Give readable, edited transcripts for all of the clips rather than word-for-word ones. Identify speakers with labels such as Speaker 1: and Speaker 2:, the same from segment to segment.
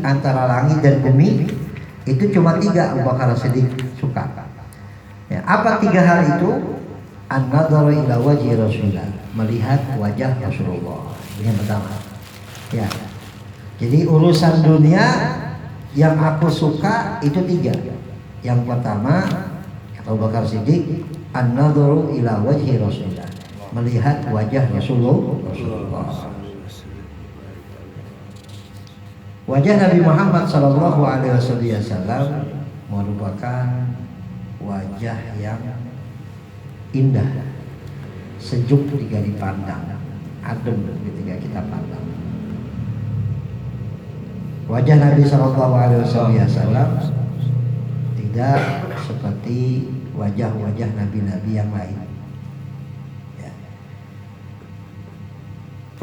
Speaker 1: antara langit dan bumi itu cuma 3 Abu Bakar Siddiq suka. Ya, apa 3 hal itu? An-nadharu ila wajhi Rasulullah, melihat wajah Rasulullah. Ini yang pertama. Ya. Jadi urusan dunia yang aku suka itu 3. Yang pertama Abu Bakar Siddiq, an-nadharu ila wajhi Rasulullah, melihat wajah Rasulullah. Wajah Nabi Muhammad sallallahu alaihi wasallam merupakan wajah yang indah, sejuk ketika dipandang, adem ketika kita pandang. Wajah Nabi sallallahu alaihi wasallam tidak seperti wajah-wajah nabi-nabi yang lain. Ya.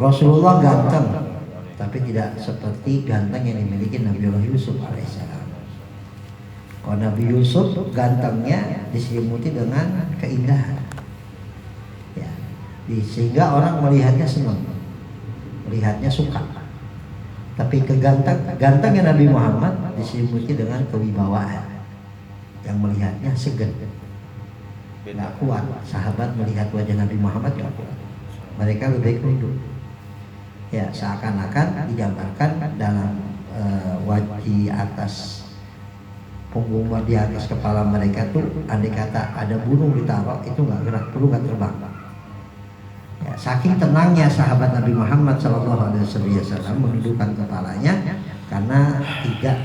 Speaker 1: Rasulullah ganteng, tapi tidak seperti ganteng yang dimiliki Nabiullah Yusuf alaihissalam. Kalau Nabi Yusuf gantengnya diselimuti dengan keindahan, ya. Sehingga orang melihatnya senang, melihatnya suka. Tapi gantengnya Nabi Muhammad diselimuti dengan kewibawaan, yang melihatnya segan, tidak kuat. Sahabat melihat wajah Nabi Muhammad tidak kuat, mereka lebih tunduk. Ya, seakan-akan digambarkan dalam wajah atas punggung, di atas kepala mereka tuh andai kata ada burung ditaruh itu nggak gerak, burung nggak terbang. Ya, saking tenangnya sahabat Nabi Muhammad SAW menundukkan kepalanya karena tidak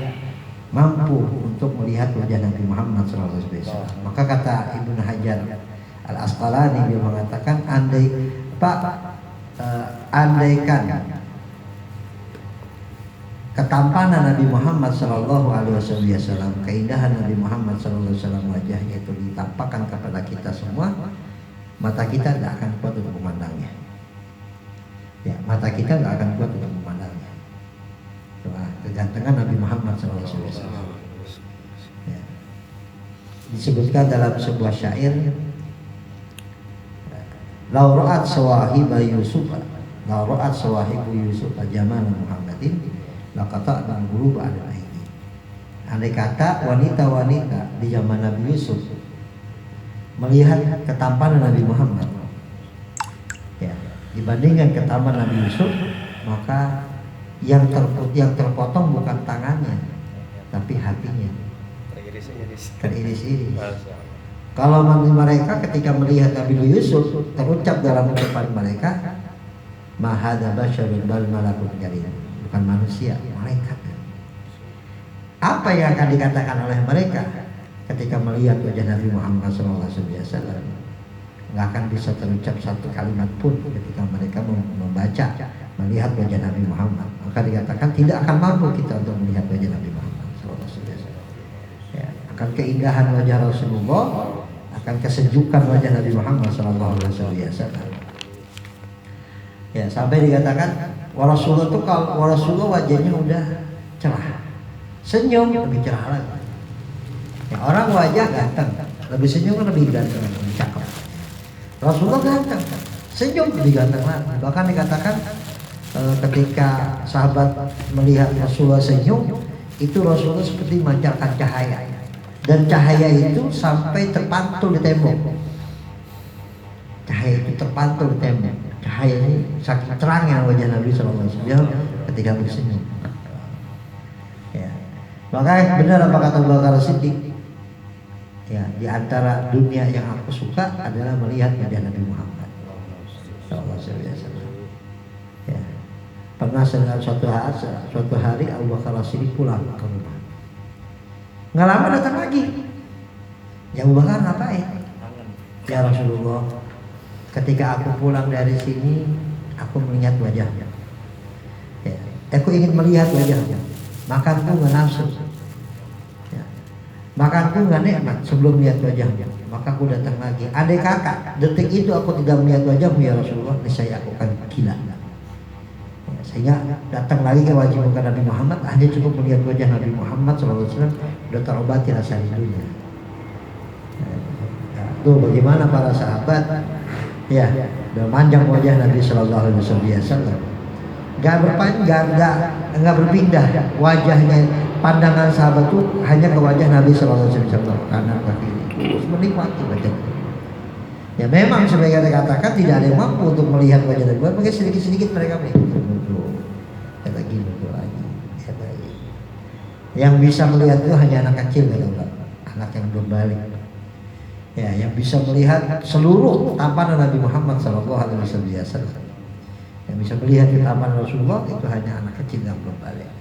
Speaker 1: mampu untuk melihat wajah Nabi Muhammad SAW. Maka kata Ibnu Hajar Al-Asqalani, dia mengatakan andaikan ketampanan Nabi Muhammad SAW, keindahan Nabi Muhammad SAW wajahnya itu ditampakkan kepada kita semua, mata kita tidak akan kuat untuk memandangnya. Ya, mata kita tidak akan kuat untuk memandangnya. Kegantengan Nabi Muhammad SAW. Ya. Disebutkan dalam sebuah syair, "Lau ra'at sawahiba Yusuf, lau ra'at sawahibu Yusuf jamal Muhammadin, laqata'na al-qulub 'ala aidi." Andai kata wanita-wanita di zaman Nabi Yusuf melihat ketampanan Nabi Muhammad, ya, dibandingkan ketampanan Nabi Yusuf, maka yang terpotong bukan tangannya, tapi hatinya. Teriris-iris. Kalau mereka ketika melihat Nabi Yusuf, terucap dalam ucapan mereka, "Ma hadza basyarun bal malakun karim." Bukan manusia, malaikat. Apa yang akan dikatakan oleh mereka ketika melihat wajah Nabi Muhammad SAW? Nggak akan bisa terucap satu kalimat pun ketika mereka membaca, melihat wajah Nabi Muhammad. Maka dikatakan tidak akan mampu kita untuk melihat wajah Nabi Muhammad SAW. Ya, akan keindahan wajah Rasulullah, akan kesejukan wajah Nabi Muhammad SAW. Ya, sampai dikatakan Rasulullah itu kalau Rasulullah wajahnya udah cerah, senyum lebih cerah lagi. Ya, orang wajah ganteng, lebih senyum kan lebih ganteng, lebih cakep. Rasulullah ganteng, senyum lebih ganteng lagi. Bahkan dikatakan ketika sahabat melihat Rasulullah senyum, itu Rasulullah seperti memancarkan cahaya, dan cahaya itu sampai terpantul di tembok. Cahaya itu terpantul di tembok. Cahaya ini saking terangnya wajah Nabi SAW ketika bersenyum. Ya. Maka benar apa kata Abu Bakar Siddiq, ya, di antara dunia yang aku suka adalah melihat wajah Nabi Muhammad SAW. Ya. Pernah suatu hari Abu Bakar Siddiq pulang ke rumah. Nggak lama datang lagi. Ya Abu Bakar ngapain? Ya Rasulullah, ketika aku pulang dari sini, aku melihat wajahnya. Ya. Aku ingin melihat wajahnya. Makanku nggak nafsu. Ya. Makanku nggak nikmat sebelum melihat wajahnya. Maka aku datang lagi. Andai kakak, detik itu aku tidak melihat wajahmu ya Rasulullah, niscaya aku akan gila. Ya, sehingga datang lagi ke wajah muka Nabi Muhammad, hanya cukup melihat wajah Nabi Muhammad SAW, sudah terobati rasa rindunya. Ya, tuh bagaimana para sahabat, ya, dan panjang wajah Nabi SAW. nggak berpindah wajahnya, pandangan sahabat tuh hanya ke wajah Nabi Sallallahu Alaihi Wasallam, kanan ke kiri, terus menikmati wajah. Ya memang sebagai dikatakan tidak ada yang mampu untuk melihat wajah Nabi, maka sedikit-sedikit mereka melihat kata gini lagi. Yang bisa melihat itu hanya anak kecil, anak yang belum balik. Ya, yang bisa melihat seluruh tampanan Nabi Muhammad Sallallahu Alaihi Wasallam. Yang bisa melihat ketampanan Rasulullah itu hanya anak kecil yang belum balik.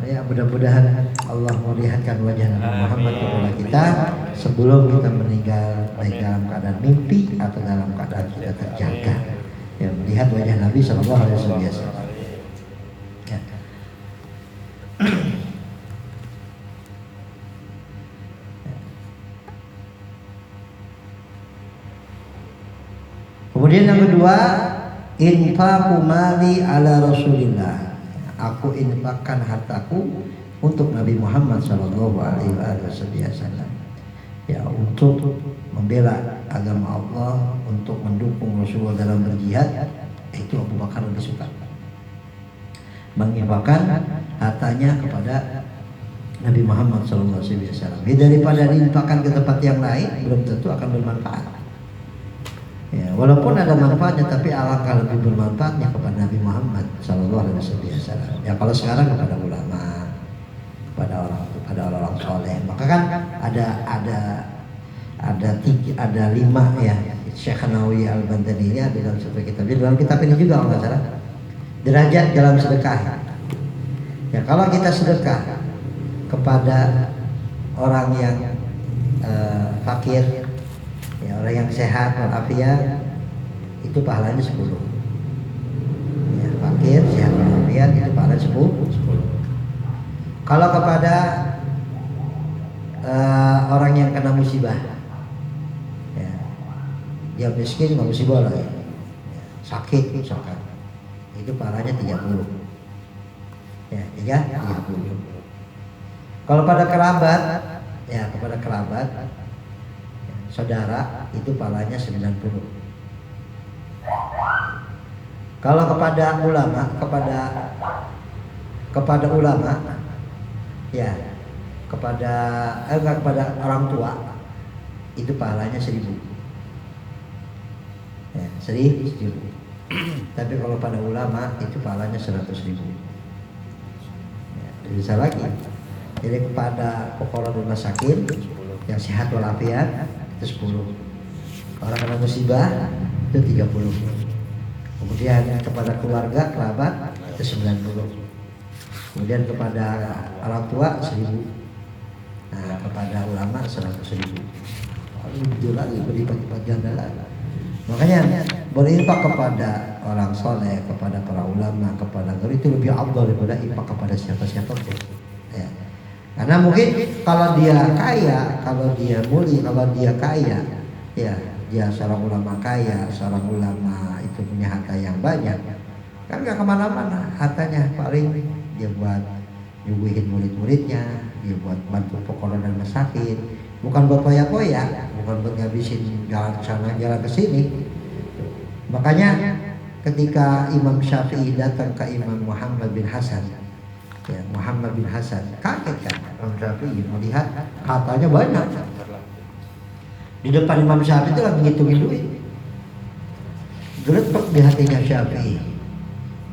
Speaker 1: Ya mudah-mudahan Allah melihatkan wajah Nabi Muhammad kepada kita sebelum kita meninggal, baik dalam keadaan mimpi atau dalam keadaan kita terjaga. Ya, melihat wajah Nabi Sallallahu Alaihi Wasallam. Ya. Kemudian yang kedua, infaqu mali ala Rasulillah. Aku infakkan hartaku untuk Nabi Muhammad sallallahu alaihi wasallam. Ya, untuk membela agama Allah, untuk mendukung Rasulullah dalam berjihad, itu Abu Bakar lebih suka. Menginfakkan hartanya kepada Nabi Muhammad sallallahu alaihi wasallam. Daripada diinfakkan ke tempat yang lain, belum tentu akan bermanfaat. Ya, walaupun ada manfaatnya, tapi alangkah lebih bermanfaatnya kepada Nabi Muhammad Sallallahu Alaihi Wasallam. Ya kalau sekarang kepada ulama, kepada orang soleh, maka kan ada 5 ya. Syekh Nawawi Al-Bandani ini ada dalam satu kitab. Dalam kitab ini juga kalau nggak salah, derajat dalam sedekah. Ya kalau kita sedekah kepada orang yang fakir, ya, orang yang sehat walafiat, itu pahalanya 10. Ya, fakir sehat walafiat itu pahalanya 10. Kalau kepada orang yang kena musibah, ya, dia miskin nggak musibah lagi, ya, sakit misalkan, itu pahalanya 30. Ya, 30. Kalau pada kerabat, ya kepada kerabat, saudara, itu pahalanya 90. Kalau kepada ulama, kepada ulama, ya kepada orang tua, itu pahalanya 1000. Ya, 1000. Tapi kalau pada ulama itu pahalanya 100.000. Ya, bisa lagi. Jadi kepada pokok rumah sakit yang sehat walafiat itu 10. Orang kena musibah itu 30. Kemudian kepada keluarga kerabat itu 90. Kemudian kepada orang tua 1000. Nah, kepada ulama 100.000. Itu lagi berlipat-lipat ganda lagi. Makanya berinfak kepada orang soleh, kepada para ulama, kepada guru itu lebih afdal daripada infak kepada siapa-siapa pun. Ya. Karena mungkin kalau dia kaya, kalau dia mulia, kalau dia kaya, ya dia seorang ulama kaya, seorang ulama itu punya harta yang banyak, kan gak kemana-mana. Hartanya paling dia buat nyuguhin murid-muridnya, dia buat bantu pokok dan masakin, bukan buat poya-poya, bukan buat ngabisin jalan ke sana jalan ke sini. Makanya ketika Imam Syafi'i datang ke Imam Muhammad bin Hasan, ya, Muhammad bin Hasan kaget kan, Imam Syafi'i melihat hartanya banyak. Di depan Imam Syafi'i itu lagi ngitungin duit. Geletek di hatinya Syafi'i.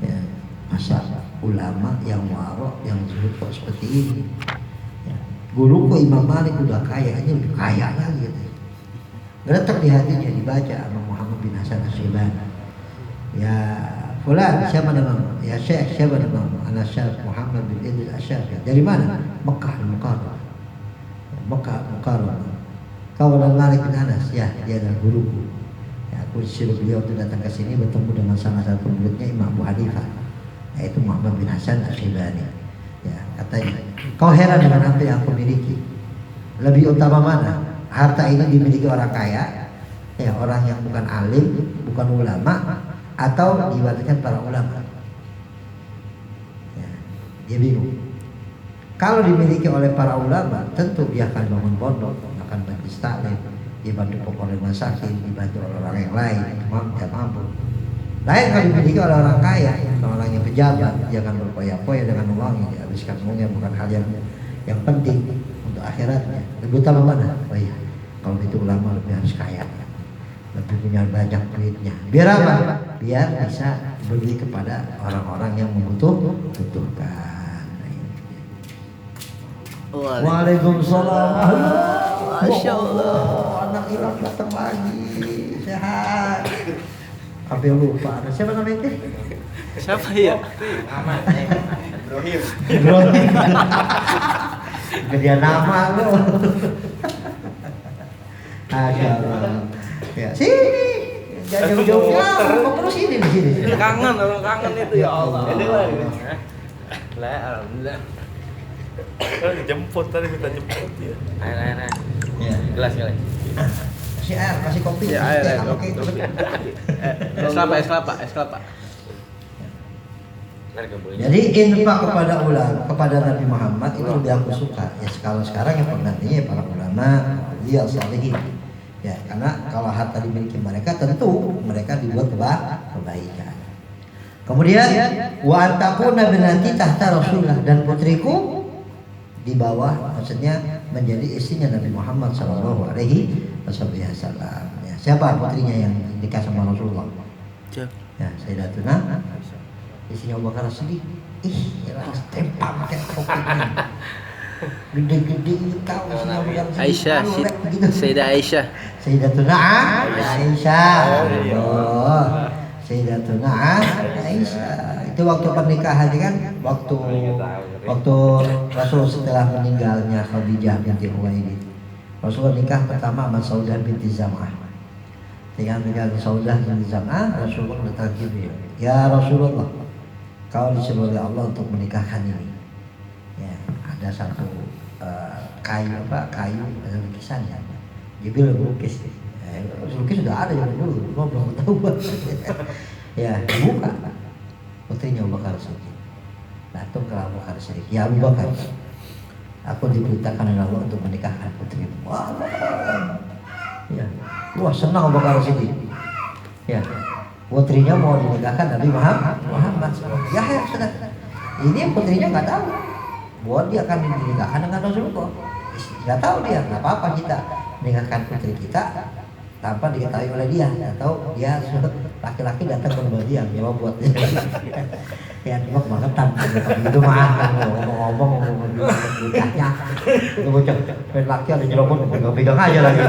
Speaker 1: Ya, masa ulama yang warok, yang zuhud kok seperti ini. Ya, guruku Imam Malik udah kaya, ini lebih kaya lagi. Gitu. Geletek di hatinya, dibaca sama Muhammad bin Hasan Asyibani. Ya fulan, siapa namamu? Ya Syekh, siapa namamu? Ana Syekh Muhammad bin Idris Asy-Syafi'i. Dari mana? Mekah, Mekah. Kau adalah Malik bin Anas? Ya, dia adalah guruku. Ya, aku disuruh beliau untuk datang ke sini bertemu dengan salah satu muridnya Imam Abu Hanifah, yaitu Muhammad bin Hasan Asyibani. Ya, katanya, kau heran dengan apa yang aku miliki? Lebih utama mana? Harta ini dimiliki orang kaya, ya orang yang bukan alim, bukan ulama, atau diwariskan para ulama. Ya, dia bingung. Kalau dimiliki oleh para ulama, tentu dia akan bangun pondok, akan bantu taklim, dibantu pokok rumah sakit, dibantu orang yang lain, dia mampu. Lain kalau dimiliki oleh orang kaya, orang yang pejabat, jangan berpoya-poya dengan uangnya, dihabiskan uangnya bukan hal yang penting untuk akhiratnya. Lebih utama mana? Oh iya, kalau itu ulama lebih harus kaya, lebih punya banyak duitnya. Biar apa? Biar bisa beri kepada orang-orang yang membutuhkan. Waalaikumsalam. Masya Allah. Anak hilang datang lagi. Sehat. Sampai lupa. Siapa namanya?
Speaker 2: Siapa ya?
Speaker 3: Aman. Ibrahim.
Speaker 1: Gedean nama lo. Asyaallah. Ya, sini. Jangan jauh-jauh. Kamu terus sini di sini.
Speaker 2: Kangen, orang kangen itu ya Allah.
Speaker 3: Ini lah. Lah, alhamdulillah. Jemput tadi minta jemput ya.
Speaker 2: Ayo.
Speaker 1: Ya.
Speaker 2: Gelas kali.
Speaker 1: Kasih air, kasih kopi.
Speaker 2: Ya, air.
Speaker 1: Oke.
Speaker 2: Es kelapa.
Speaker 1: Jadi infak kepada ulama, kepada Nabi Muhammad itu lebih aku suka. Ya sekarang yang penggantinya para ulama, dia salihin. Ya, karena kalau harta dimiliki mereka tentu mereka dibuat kebaikan. Kemudian wa antakuna binati tahta Rasulullah, dan putriku di bawah, maksudnya menjadi istrinya Nabi Muhammad sallallahu alaihi wasallam. Ya, siapa putrinya yang nikah sama Rasulullah? Ya, Sayyidatuna istrinya Abu Bakar Siddiq. Tempat pakai kopinya. Gede-gede itu tahu istrinya Abu Bakar Siddiq.
Speaker 2: Aisyah, Sayyidah Aisyah.
Speaker 1: Sayyidatuna Aisyah. Oh, Sayyidatuna Aisyah. Itu waktu pernikahan kan, waktu Rasul setelah meninggalnya Khadijah binti Khuwailid. Rasul nikah pertama sama Saudah binti Zam'ah. Dengan nikah Saudah binti Zam'ah, Rasulullah datang Jibril. Ya Rasulullah, kau disuruh oleh Allah untuk menikahkan ini. Ya, ada satu kayu ada lukisan ya. Jibril lukis. Lukis sudah ada yang dulu, belum tahu. Ya, buka. Putrinya Abu Bakar Siddiq. Datang ke Abu Bakar Siddiq. Ya Abu Bakar, aku diperintahkan oleh Allah untuk menikahkan putrimu. Wah, ya, wah senang Abu Bakar Siddiq. Ya, putrinya mau dinikahkan Nabi Muhammad. Ya sudah. Ini putrinya nggak tahu bahwa dia akan dinikahkan dengan Rasulullah. Nggak tahu dia, nggak apa-apa kita menikahkan putri kita tanpa diketahui oleh dia. Nggak tahu dia laki-laki datang ke rumah dia jawab buat dia. Ya cuma kebangetan itu mah ngomong nikahnya itu bocah laki ada jerobot pegang aja lagi.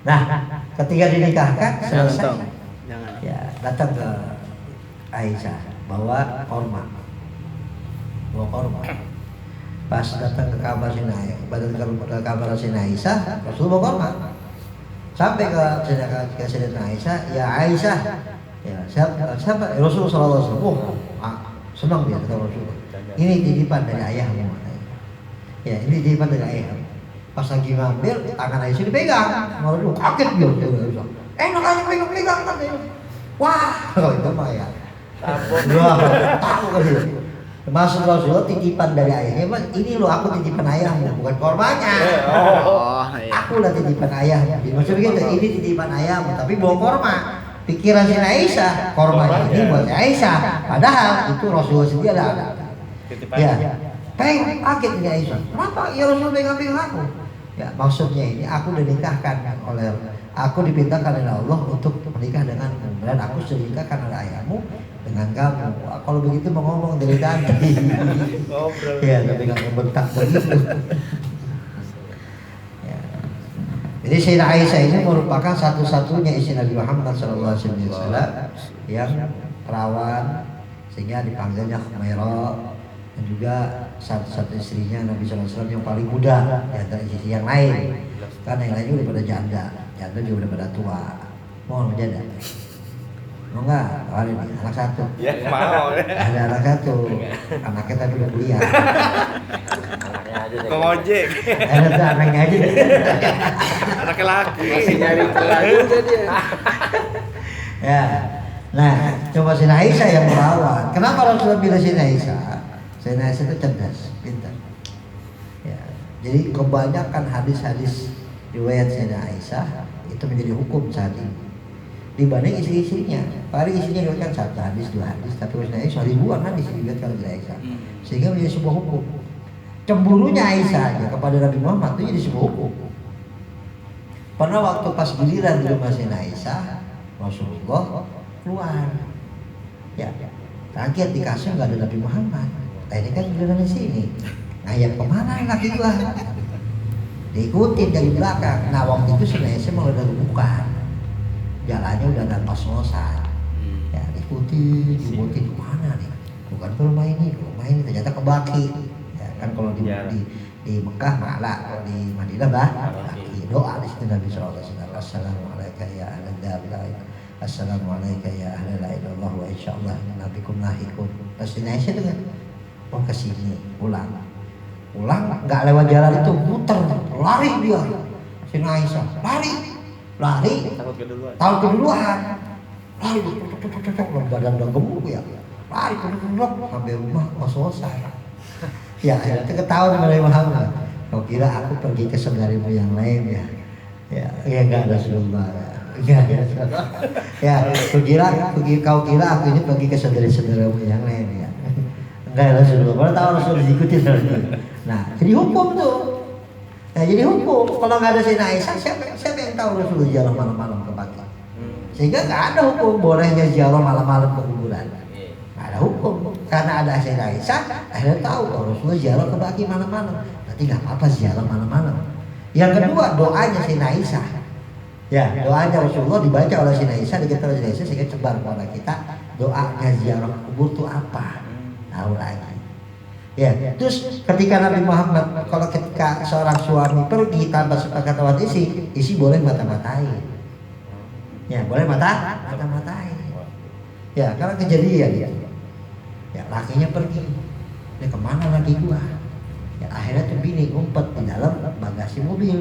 Speaker 1: Nah, ketika dinikahkan selesai, ya datang ke Aisyah bawa korma. Pas datang ke kamar Sina Aisyah, Rasul bawa korma. Sampai ke Sayyidatuna Aisyah, ya Aisyah, ya siapa? Rasul sallallahu alaihi wasallam. Senang dia kata Rasulullah. Ini titipan dari ayahmu. Ya, ini titipan dari ayahmu. Pas lagi ngambil, tangan Aisyah dipegang. Rasul kaget dia. Enak aja pegang kan. Wah, kalau itu mah ya. Wah, tahu kan dia. Maksud Rasulullah titipan dari ayahnya, ini loh aku titipan ayahmu, bukan kormanya.
Speaker 2: Oh, iya.
Speaker 1: Aku lah titipan ayahnya. Maksud begitu, ini titipan ayahmu, tapi bawa korma. Pikiran si Aisyah, korma ini buat Aisyah. Padahal itu Rasulullah sendiri ada. Ya, kaget ini Aisyah. Kenapa ya Rasul pegang aku? Ya, maksudnya ini aku dinikahkan oleh, aku dipintakan oleh Allah untuk menikah denganmu, dan aku sudah dinikahkan oleh ayahmu dengan kamu. Wah, kalau begitu mau ngomong dari tadi. Ya, tapi nggak membentak begitu. Ya. Jadi Sayyidah Aisyah ini merupakan satu-satunya istri Nabi Muhammad SAW yang perawan, sehingga dipanggilnya Khumairah, dan juga satu-satu istrinya Nabi SAW yang paling muda di antara istri yang lain. Karena yang lainnya udah pada janda juga udah pada tua. Mau janda? Mau nggak? Ada nih, anak satu.
Speaker 3: Ya mau.
Speaker 1: Ada anak satu. Anaknya tapi udah kuliah.
Speaker 2: Anaknya aja deh.
Speaker 3: Ngojek.
Speaker 1: Ada tuh anaknya aja.
Speaker 3: Anaknya laki.
Speaker 2: Masih nyari celah juga dia.
Speaker 1: Ya. Nah, coba Sayyidah Aisyah yang merawat. Kenapa Rasulullah pilih Sayyidah Aisyah? Sayyidah Aisyah itu cerdas, pintar. Ya. Jadi kebanyakan hadis-hadis riwayat Sayyidah Aisyah itu menjadi hukum saat ini. dibanding istri-istrinya. Paling istrinya diriwayatkan 1 hadis, 2 hadis, tapi Sayyidah Aisyah ribuan hadis diriwayatkan oleh Aisyah. Sehingga menjadi sebuah hukum. Cemburunya Aisyah aja kepada Nabi Muhammad itu jadi sebuah hukum. Pernah waktu pas giliran di rumah Sayyidah Aisyah, Rasulullah keluar. Ya, kaget di kasur nggak ada Nabi Muhammad. Nah, ini kan giliran di sini. Ngayap kemana laki gua? Diikutin dari belakang. Nah waktu itu Sayyidah Aisyah malah udah bukan. Jalannya udah ada kos-kosan. Ya diikutin kemana nih? Bukan ke rumah ini ternyata ke Baki. Ya kan kalau di Mekah Ma'la, kalau di Madinah Baki. Doa di situ Nabi SAW. Assalamualaikum ya ahlal dar. Assalamualaikum ya ahlal la ilaha illallah wa insyaallah nabikum lahikun. Terus Aisyah dengan ke sini pulang nggak lewat jalan itu muter lari dia Sayyidah Aisyah lari
Speaker 3: Takut keduluan.
Speaker 1: tahu keduluan lari badan udah gemuk ya lari sampai rumah selesai ya itu ketahuan dari Muhammad kau kira aku pergi ke saudarimu yang lain ya nggak ada Rasulullah ya kau kira aku ini pergi ke saudara-saudaramu yang lain ya enggak ada Rasulullah baru tahu Rasulullah diikuti nah jadi hukum tuh jadi hukum kalau nggak ada Sayyidah Aisyah siapa yang tahu Rasulullah ziarah malam-malam ke Baki sehingga nggak ada hukum bolehnya ziarah malam-malam ke kuburan nggak ada hukum karena ada Sayyidah Aisyah akhirnya tahu kalau Rasulullah ziarah ke Baki malam-malam berarti nggak apa-apa ziarah malam-malam yang kedua doanya Sayyidah Aisyah ya doanya Rasulullah dibaca oleh Sayyidah Aisyah dikatakan oleh Sayyidah Aisyah sehingga cebar kepada kita doanya ziarah kubur itu apa tahu lagi. Ya, terus ketika Nabi Muhammad kalau ketika seorang suami pergi tanpa sepakatan isi boleh mata-matain. Ya, boleh mata-matain. Ya, karena kejadian ya. Ya, lakinya pergi. Dia kemana lagi gua? Ya, akhirnya tuh bini ngumpet di dalam bagasi mobil.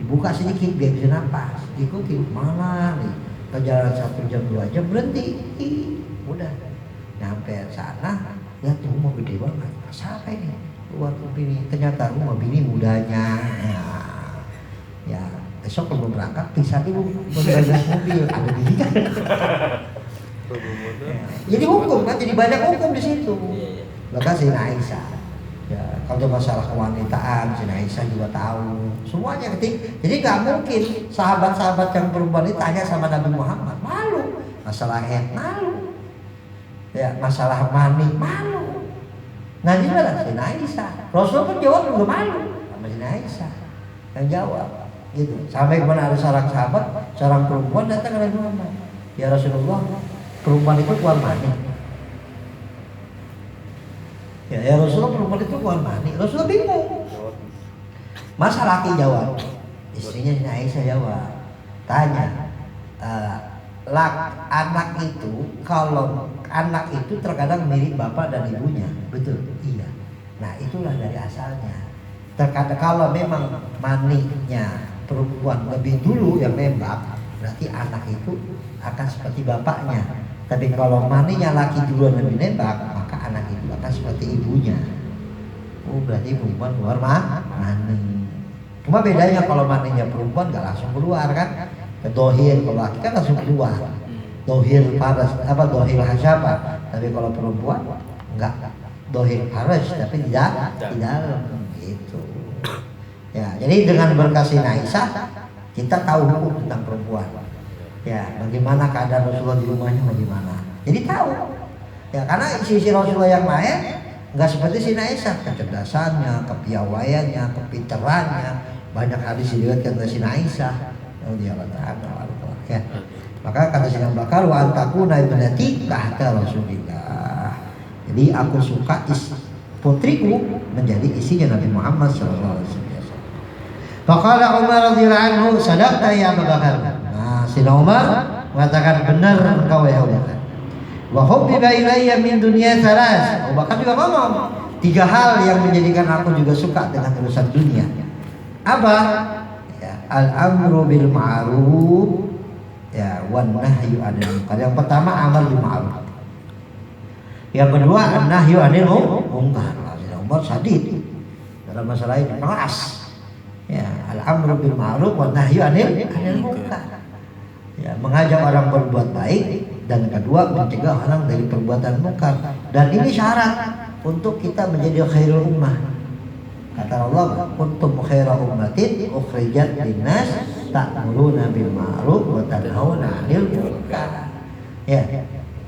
Speaker 1: Dibuka sedikit biar bisa napas. Diikuti mana nih? Perjalanan 1 jam 2 jam berhenti. Udah. Nyampe sana lihat rumah gede banget, siapa ini? Keluar bini, ternyata rumah bini mudanya. Nah, ya besok kalau berangkat pisah dulu berbagai mobil ada bini kan. Jadi hukum kan, jadi banyak hukum di situ. Maka Sayyidah Aisyah, ya kalau masalah kewanitaan Sayyidah Aisyah juga tahu semuanya ketik. Jadi nggak mungkin sahabat-sahabat yang perempuan ini tanya sama Nabi Muhammad, malu masalah haid malu. Ya, masalah mani malu. Nah gimana Sayyidah Aisyah? Rasul pun jawab juga malu sama Sayyidah Aisyah yang jawab gitu. Sampai kemana ada seorang sahabat, seorang perempuan datang ke Nabi Muhammad. Ya Rasulullah, perempuan itu keluar mani. Ya Rasulullah, perempuan itu keluar mani. Rasulullah bingung. Masa laki jawab? Istrinya Sayyidah Aisyah jawab. Tanya, anak itu kalau anak itu terkadang mirip bapak dan ibunya, betul? Iya. Nah itulah dari asalnya. Terkadang kalau memang maninya perempuan lebih dulu yang nembak, berarti anak itu akan seperti bapaknya. Tapi kalau maninya laki duluan lebih nembak, maka anak itu akan seperti ibunya. Oh berarti perempuan keluar mani. Cuma bedanya kalau maninya perempuan nggak langsung keluar kan? Dohir, kalau laki kan langsung keluar. Dohir paras, dohir hasyabah. Tapi kalau perempuan enggak dohir paras, tapi di dalam gitu. Ya, jadi dengan berkah Aisyah kita tahu hukum tentang perempuan. Ya, bagaimana keadaan Rasulullah di rumahnya bagaimana. Jadi tahu. Ya, karena isi Rasulullah yang lain enggak seperti Sayyidah Aisyah, kecerdasannya, kepiawaiannya, kepintarannya, banyak hadis diriwayatkan dari Sayyidah Aisyah. Ya. Maka kata Sayyidina Abu Bakar, wa antakuna ibnati tahta Rasulillah. Jadi aku suka putriku menjadi isinya Nabi Muhammad sallallahu alaihi wasallam. Faqala Umar radhiyallahu anhu, sadaqta ya Abu Bakar. Nah, Sayyidina Umar mengatakan benar engkau ya Abu Bakar. Wa hubbiba ilayya min dunya thalas. Abu Bakar juga ngomong 3 hal yang menjadikan aku juga suka dengan urusan dunia. Apa? Ya, al-amru bil ma'ruf ya wan nahyu 'anil munkar. Yang pertama amal bil ma'ruf. Yang kedua an-nahyu 'anil munkar. Umar sadid dalam masalah ini keras. Ya, al-amru bil ma'ruf wan nahyu 'anil munkar. Ya, mengajak orang berbuat baik, dan kedua mencegah orang dari perbuatan munkar. Dan ini syarat untuk kita menjadi khairul ummah. Kata Allah, kuntum khaira ummatin ukhrijat linnas ta'muruna bil ma'ruf wa tanhauna 'anil munkar. Ya,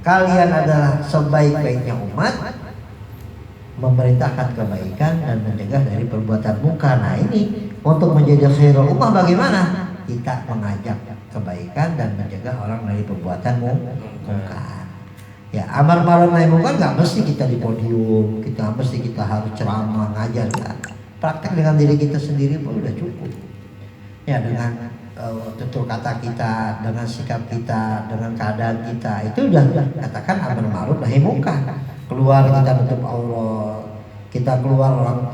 Speaker 1: kalian adalah sebaik-baiknya umat, memerintahkan kebaikan dan mencegah dari perbuatan munkar. Nah, ini untuk menjadi khairul ummah bagaimana? Kita mengajak kebaikan dan mencegah orang dari perbuatan munkar. Ya, amar ma'ruf nahi munkar nggak mesti kita di podium, kita mesti kita harus ceramah ngajar ya. Praktek dengan diri kita sendiri pun udah cukup. Ya, dengan tutur kata kita, dengan sikap kita, dengan keadaan kita, itu udah katakan amar ma'ruf nahi munkar. Keluar kita tutup Allah, kita keluar orang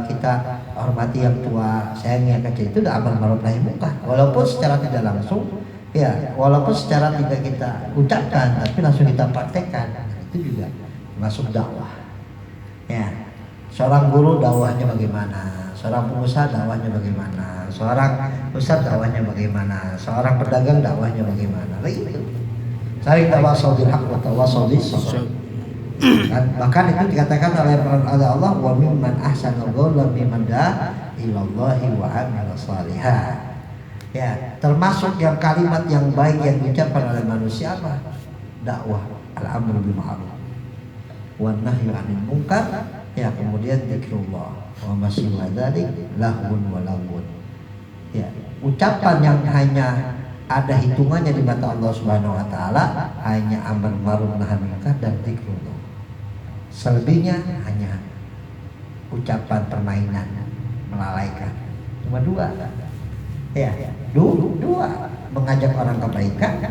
Speaker 1: kita hormati yang tua, sayangi yang kecil, itu udah amar ma'ruf nahi munkar. Walaupun secara tidak langsung, ya, walaupun secara tidak kita ucapkan, tapi langsung kita praktekkan, itu juga masuk dakwah. Ya, seorang guru dakwahnya bagaimana, seorang pengusaha dakwahnya bagaimana, seorang ustadz dakwahnya bagaimana, seorang pedagang dakwahnya bagaimana, begitu. Saling tawasau bil haqq wa tawasau bis sabr. Bahkan itu dikatakan oleh Allah, wa mimman ahsana qawlan mimman da'a ilallahi wa amila shalihan. Ya, termasuk yang kalimat yang baik yang diucapkan oleh manusia apa? Dakwah, al-amru bil ma'ruf wan nahyu 'anil munkar. Ya, kemudian zikrullah wa masiwa dzalik lahun wa lawun. Ya, ucapan yang hanya ada hitungannya di mata Allah Subhanahu wa taala hanya amar ma'ruf nahi munkar dan zikrullah. Selebihnya hanya ucapan permainan, melalaikan. Cuma dua. Ya, dua mengajak orang kebaikan,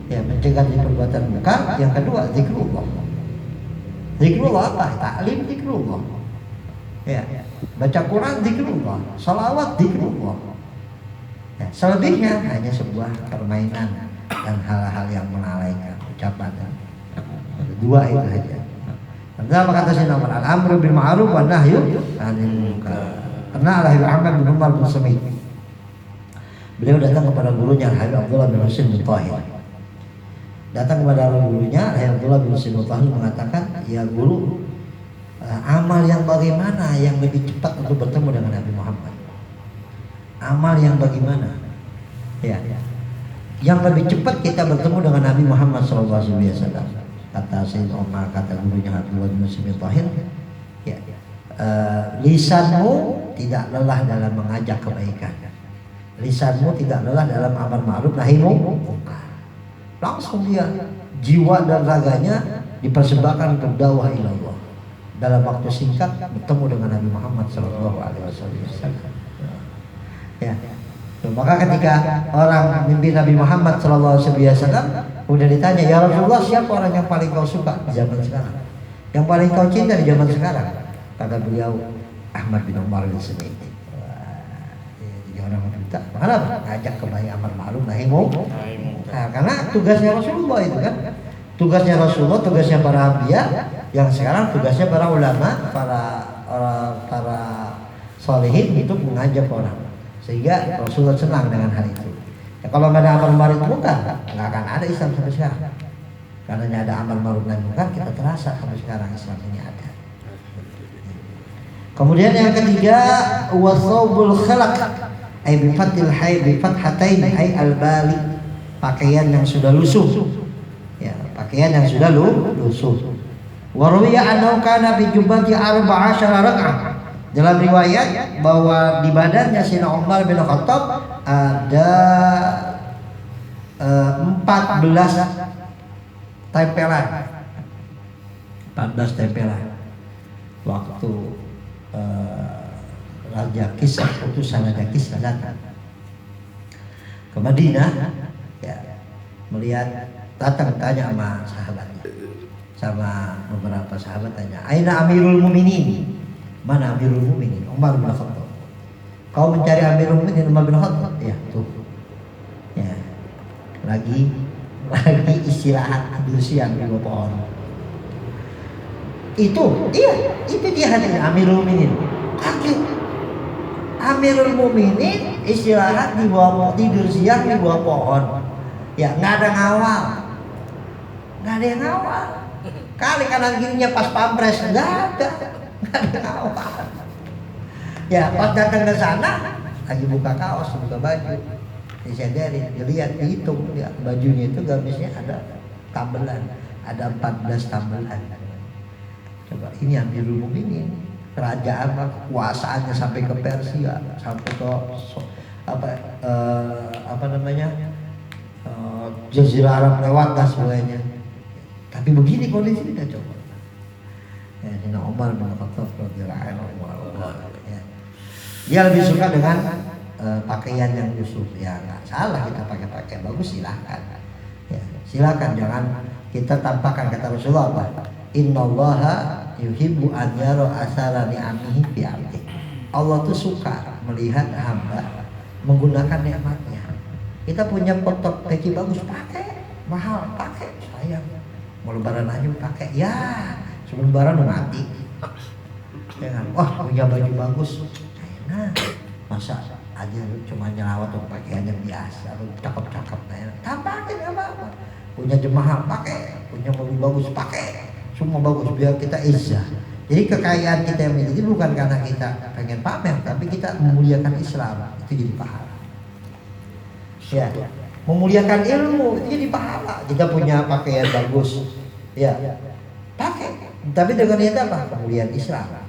Speaker 1: ya, mencegah dari perbuatan munkar. Yang kedua zikrullah. Zikrullah apa? Ta'lim zikrullah. Ya, baca Quran zikrullah, salawat zikrullah. Ya, selebihnya hanya sebuah permainan dan hal-hal yang melalaikan ucapan. Dua itu saja. Pertama kata Sayyidina Umar, al-amru bil ma'ruf wa nahyu 'anil munkar. Pernah Al-Habib bin Umar bin Samit, beliau datang kepada gurunya Al-Habib Abdullah bin Husain bin Thahir. Datang kepada gurunya Al-Habib Abdullah bin Husain bin Thahir mengatakan, ya guru, amal yang bagaimana yang lebih cepat untuk bertemu dengan Nabi Muhammad? Amal yang bagaimana? Ya, yang lebih cepat kita bertemu dengan Nabi Muhammad SAW. Kata Sayyid Umar, kata gurunya Abdullah bin Husain bin Thahir, ya, lisanmu tidak lelah dalam mengajak kebaikan, lisanmu tidak lelah dalam amar ma'ruf nahi munkar. Langsung dia jiwa dan raganya dipersembahkan untuk dakwah ilallah. Dalam waktu singkat bertemu dengan Nabi Muhammad SAW. Ya. Maka ketika orang mimpi Nabi Muhammad SAW, udah ditanya, ya Rasulullah, siapa orang yang paling kau suka di zaman sekarang, yang paling kau cinta di zaman sekarang? Kata beliau, Ahmad bin Umar bin Samit. Jadi orang minta, kenapa? Ngajak kebaikan, amar ma'ruf nahi munkar. Nah, karena tugasnya Rasulullah itu kan, tugasnya Rasulullah, tugasnya para anbiya, yang sekarang tugasnya para ulama, para solehin itu mengajak orang, sehingga Rasulullah senang dengan hal itu. Ya, kalau nggak ada amar ma'ruf munkar, nggak akan ada Islam sampai sekarang. Karena ada amar ma'ruf nahi munkar, kita terasa sampai sekarang Islam ini ada. Kemudian yang ketiga, wasawbul khalaq, ay bi fathil hay bi fathatain ay al-bali, pakaian yang sudah lusuh. Ya, pakaian yang sudah lusuh. Wa ruwiya annahu kana bi jubbati 14 rak'ah. Dalam riwayat bahwa di badannya Sayyidina Umar bin Khattab ada 14 tempelan. 14 tempelan. Waktu Raja Kisra, utusan Raja Kisra datang ke Madinah, ya, melihat, datang tanya sama sahabatnya, sama beberapa sahabat tanya, aina Amirul Mukminin? Mana Amirul Mukminin? Umar bin Khattab. Kau mencari Amirul Mukminin Umar bin Khattab? Ya, tuh. Ya. Lagi istirahat tidur siang di bawah pohon. Itu dia hadir Amirul Mukminin. Kaget. Amirul Mukminin istirahat di bawah, tidur siang di bawah pohon. Ya nggak ada ngawal, nggak ada yang ngawal. Kali kanan kirinya pas pampres nggak ada ngawal. Ya pas datang ke sana lagi buka kaos, buka baju, disadarin, dilihat, dihitung, ya, bajunya itu gamisnya ada tambelan, ada 14 tambelan. Coba ini Amirul Mukminin, kerajaan kekuasaannya sampai ke Persia, sampai ke Jazirah Arab lewat dah semuanya. Tapi begini kondisi kita coba. Ya, Sayyidina Umar bin Khattab radhiyallahu anhu. Dia lebih suka dengan pakaian yang lusuh. Ya nggak salah kita pakai pakaian bagus, silahkan. Ya, silahkan, jangan kita tampakkan, kata Rasulullah apa? Innallaha yuhibbu an yara asara ni'amihi fi 'abdi. Allah tuh suka melihat hamba menggunakan nikmatnya. Kita punya kotak peci bagus, pakai, mahal, pakai, sayang. Mau lebaran aja pakai, ya sebelum lebaran udah mati. Jangan, wah punya baju bagus, nah masa aja cuma nyelawat untuk pakaian yang biasa, lu cakep-cakep, nah pakai nggak apa-apa. Punya jemaah pakai, punya mobil bagus pakai, semua bagus biar kita izzah. Jadi kekayaan kita yang ini bukan karena kita pengen pamer, tapi kita memuliakan Islam, itu jadi pahala. Ya, memuliakan ilmu itu jadi pahala. Kita punya pakaian bagus, ya pakai, tapi dengan niat apa? Kemuliaan Islam.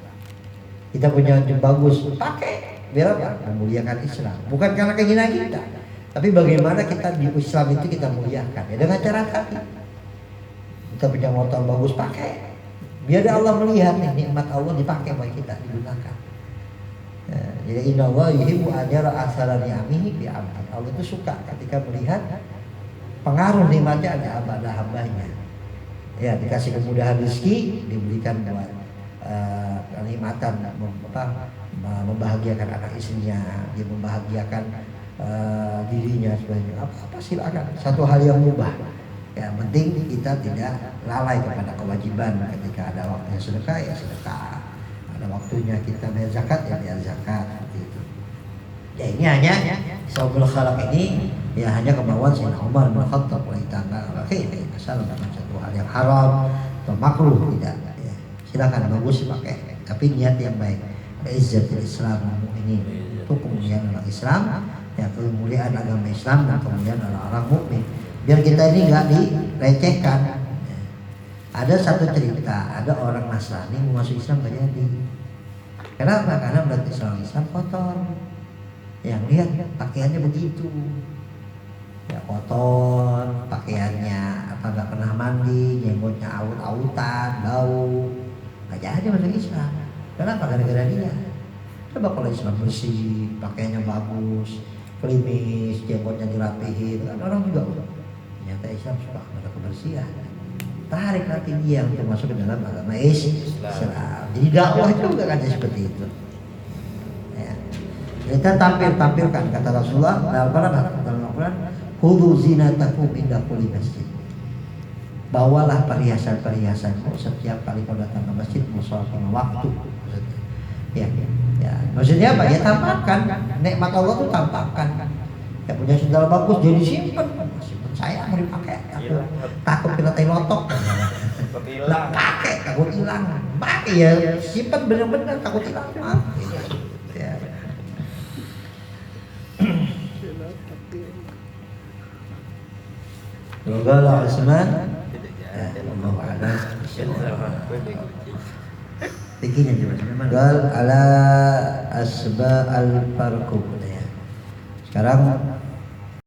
Speaker 1: Kita punya baju bagus, pakai, biar apa? Memuliakan Islam. Bukan karena keinginan kita, tapi bagaimana kita di Islam itu kita muliakan, ya dengan cara tadi. Kita punya motor bagus, pakai, biar Allah melihat nih nikmat Allah dipakai oleh kita, digunakan. Ya, jadi Inna Allah yuhibbu an yara asara ni'amihi fi 'abdi. Allah itu suka ketika melihat pengaruh nikmatnya ada pada hambanya. Ya, dikasih kemudahan rezeki, diberikan buat kenikmatan, membahagiakan anak istrinya, dia membahagiakan dirinya sebagainya. Apa silakan, satu hal yang mubah. Ya, penting kita tidak lalai kepada kewajiban. Ketika ada waktunya sedekah, ya sedekah. Ada waktunya kita bayar zakat, ya bayar zakat, gitu. Ya ini hanya Saubul Khalaq ini ya hanya kemauan Sayyidina Umar bin Khattab radhiyallahu anhu. Asal bukan satu hal yang haram atau makruh, tidak. Ya, silakan bagus pakai, tapi niat yang baik. Izzatul Islam ini untuk kemuliaan orang Islam, ya kemuliaan agama Islam dan kemuliaan orang mukmin. Biar kita ini nggak direcehkan. Ada satu cerita, ada orang Nasrani mau masuk Islam gak jadi. Kenapa? Karena berarti Islam kotor. Yang lihat pakaiannya begitu, ya kotor pakaiannya, apa nggak pernah mandi, jenggotnya aut-autan, bau, nggak jadi masuk Islam. Kenapa? Gara-gara dia. Coba kalau Islam bersih, pakaiannya bagus, klimis, jenggotnya dirapihin, kan orang juga ternyata Islam suka kepada kebersihan. Tarik hati dia untuk masuk ke dalam agama Islam. Jadi dakwah juga kan seperti itu. Ya. Kita tampilkan kata Rasulullah dalam Al-Quran, khudhu zinatakum inda kulli masjid. Bawalah perhiasan-perhiasanmu setiap kali kau datang ke masjid, musola waktu. Ya, ya. Maksudnya apa? Ya tampakkan nikmat Allah itu tampakkan. Ya punya sendal bagus jadi simpen. Saya mau dipakai, takut kena tai lotok. Lah pakai, takut hilang. Pakai ya, simpan bener-bener takut hilang. Ya. Qala Utsman, Allahu a'lam. Bikinnya juga. Qal ala asba al farqu. Sekarang